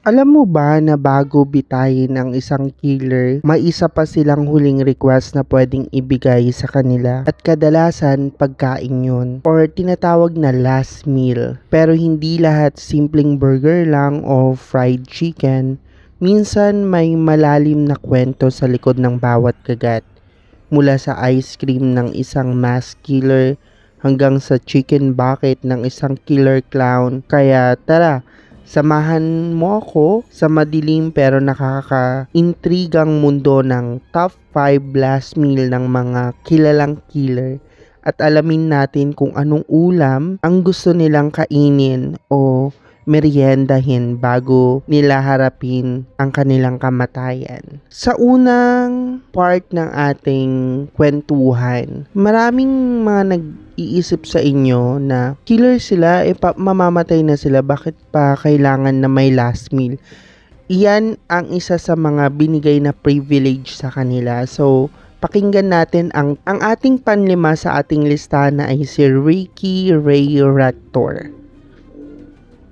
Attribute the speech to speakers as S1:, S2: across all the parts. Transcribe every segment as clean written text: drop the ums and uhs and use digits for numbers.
S1: Alam mo ba na bago bitayin ang isang killer, may isa pa silang huling request na pwedeng ibigay sa kanila at kadalasan pagkain yun or tinatawag na last meal. Pero hindi lahat simpleng burger lang o fried chicken. Minsan may malalim na kwento sa likod ng bawat kagat. Mula sa ice cream ng isang mass killer hanggang sa chicken bucket ng isang killer clown. Kaya tara, samahan mo ako sa madilim pero nakaka-intrigang mundo ng top 5 last meal ng mga kilalang killer at alamin natin kung anong ulam ang gusto nilang kainin o meriendahin bago nila harapin ang kanilang kamatayan. Sa unang part ng ating kwentuhan, maraming mga nag-iisip sa inyo na killer sila, mamamatay na sila, bakit pa kailangan na may last meal? Iyan ang isa sa mga binigay na privilege sa kanila. So, pakinggan natin ang ating panlima sa ating listahan na ay si Ricky Ray Rector,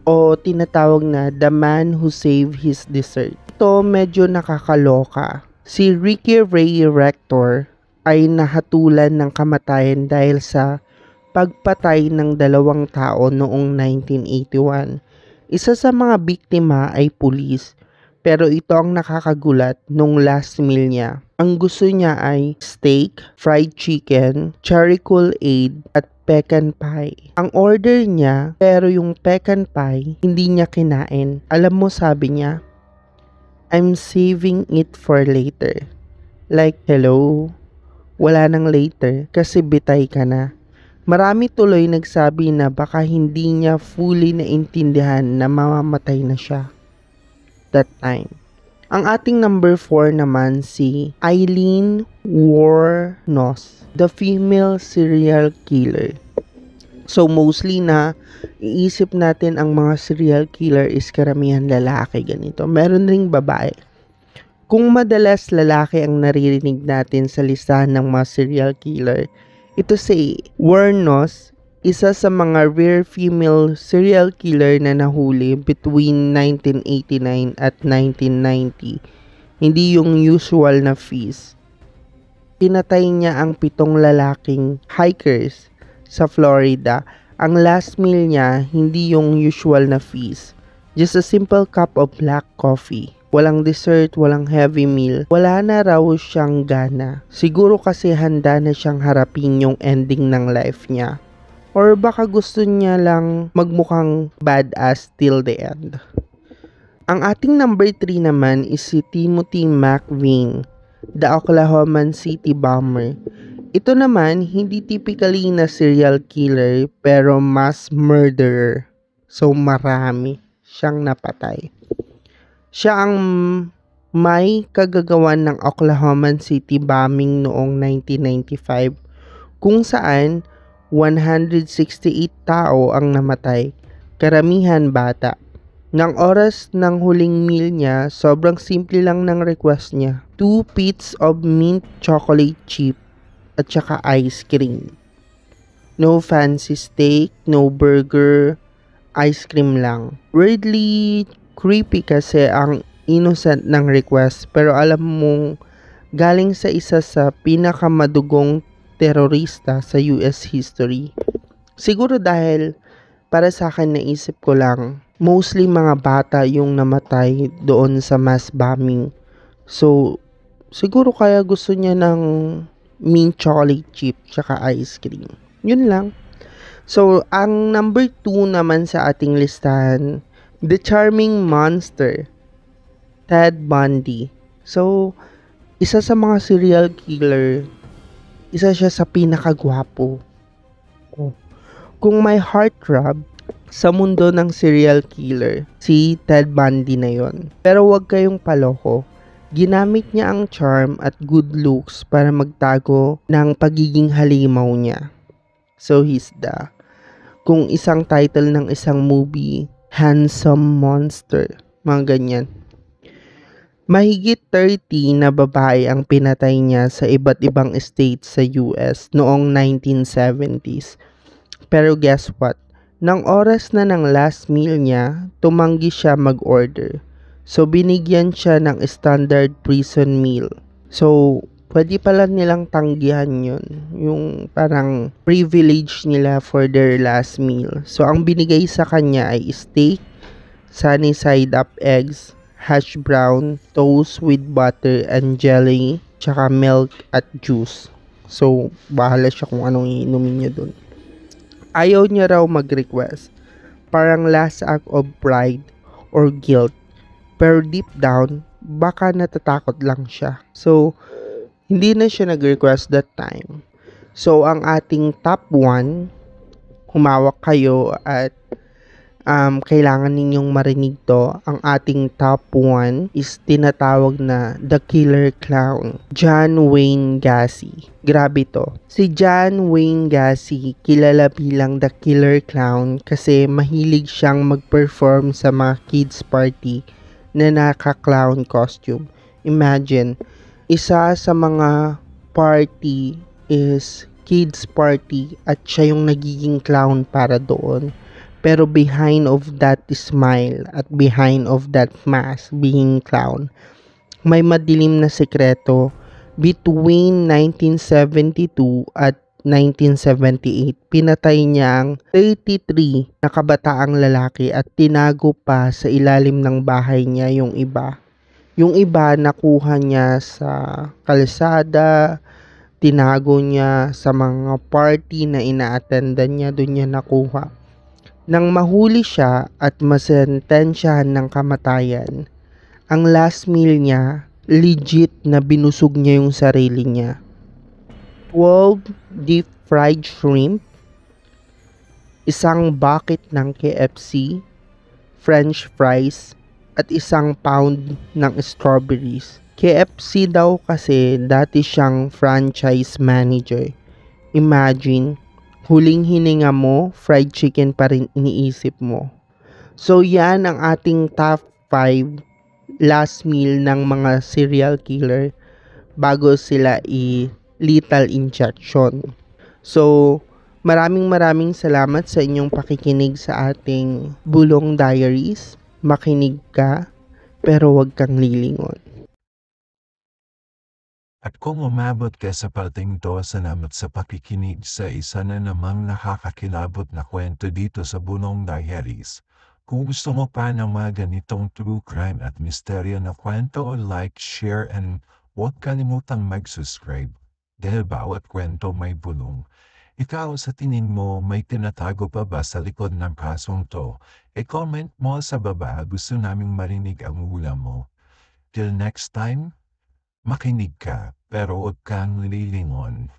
S1: o tinatawag na The Man Who Saved His Dessert. Ito medyo nakakaloka. Si Ricky Ray Rector ay nahatulan ng kamatayan dahil sa pagpatay ng 2 tao noong 1981. Isa sa mga biktima ay pulis, pero ito ang nakakagulat nung last meal niya. Ang gusto niya ay steak, fried chicken, cherry Kool-Aid at pecan pie. Ang order niya, pero yung pecan pie, hindi niya kinain. Alam mo, sabi niya, I'm saving it for later. Like, hello? Wala nang later kasi bitay ka na. Marami tuloy nagsabi na baka hindi niya fully naintindihan na mamamatay na siya that time. Ang ating number 4 naman si Aileen Wuornos, the female serial killer. So mostly na iisip natin ang mga serial killer is karamihan lalaki ganito. Meron ring babae. Kung madalas lalaki ang naririnig natin sa listahan ng mga serial killer, ito si Wuornos, isa sa mga rare female serial killer na nahuli between 1989 at 1990. Hindi yung usual na feast. Pinatay niya ang 7 lalaking hikers sa Florida. Ang last meal niya, hindi yung usual na feast. Just a simple cup of black coffee. Walang dessert, walang heavy meal. Wala na raw siyang gana. Siguro kasi handa na siyang harapin yung ending ng life niya. Or baka gusto niya lang magmukhang badass till the end. Ang ating number 3 naman is si Timothy McVeigh, the Oklahoma City bomber. Ito naman, hindi typically na serial killer pero mass murderer. So marami siyang napatay. Siya ang may kagagawan ng Oklahoma City bombing noong 1995 kung saan 168 tao ang namatay, karamihan bata. Nang oras ng huling meal niya, sobrang simple lang ng request niya. 2 pieces of mint chocolate chip at saka ice cream. No fancy steak, no burger, ice cream lang. Weirdly creepy kasi ang innocent ng request, pero alam mong galing sa isa sa pinakamadugong terorista sa US history. Siguro dahil para sa akin naisip ko lang, mostly mga bata yung namatay doon sa mass bombing. So, siguro kaya gusto niya ng mint chocolate chip tsaka ice cream. Yun lang. So, ang number 2 naman sa ating listahan, the charming monster, Ted Bundy. So, isa sa mga serial killer, isa siya sa pinakagwapo. Kung may heartthrob sa mundo ng serial killer, si Ted Bundy na yon. Pero wag kayong paloko. Ginamit niya ang charm at good looks para magtago ng pagiging halimaw niya. So he's kung isang title ng isang movie, Handsome Monster, mga ganyan. Mahigit 30 na babae ang pinatay niya sa iba't ibang states sa US noong 1970s. Pero guess what? Nang oras na ng last meal niya, tumanggi siya mag-order. So, binigyan siya ng standard prison meal. So, pwede pala nilang tanggihan yun. Yung parang privilege nila for their last meal. So, ang binigay sa kanya ay steak, sunny side up eggs, hash brown, toast with butter and jelly, tsaka milk at juice. So, bahala siya kung anong iinumin niya dun. Ayaw niya raw mag-request. Parang last act of pride or guilt. Pero deep down, baka natatakot lang siya. So, hindi na siya nag-request that time. So, ang ating top 1, humawak kayo at kailangan ninyong marinig to. Ang ating top 1 is tinatawag na The Killer Clown, John Wayne Gacy. Grabe to. Si John Wayne Gacy kilala bilang The Killer Clown kasi mahilig siyang mag-perform sa mga kids party na naka-clown costume. Imagine, isa sa mga party is kids party at siya yung nagiging clown para doon. Pero behind of that smile at behind of that mask being clown, may madilim na sekreto. Between 1972 at 1978, pinatay niya ang 33 na kabataang lalaki at tinago pa sa ilalim ng bahay niya yung iba. Yung iba nakuha niya sa kalsada, tinago niya sa mga party na ina-attendan niya, doon niya nakuha. Nang mahuli siya at masentensyahan ng kamatayan, ang last meal niya, legit na binusog niya yung sarili niya. 12 deep fried shrimp, isang bucket ng KFC, French fries, at isang pound ng strawberries. KFC daw kasi dati siyang franchise manager. Imagine, huling hininga mo, fried chicken pa rin iniisip mo. So yan ang ating top 5 last meal ng mga serial killer bago sila i-lethal injection. So, maraming salamat sa inyong pakikinig sa ating Bulong Diaries. Makinig ka, pero wag kang lilingon.
S2: At kung umabot ka sa parting to, salamat sa pakikinig sa isa na namang nakakakilabot na kwento dito sa Bulong Diaries. Kung gusto mo pa ng mga ganitong true crime at misteryo na kwento, like, share, and huwag kalimutang mag-subscribe. Dahil bawat kwento may bulong. Ikaw, sa tingin mo, may tinatago pa ba sa likod ng kasong to? E-comment mo sa baba, gusto naming marinig ang hula mo. Till next time, makinig ka, pero huwag kang lilingon.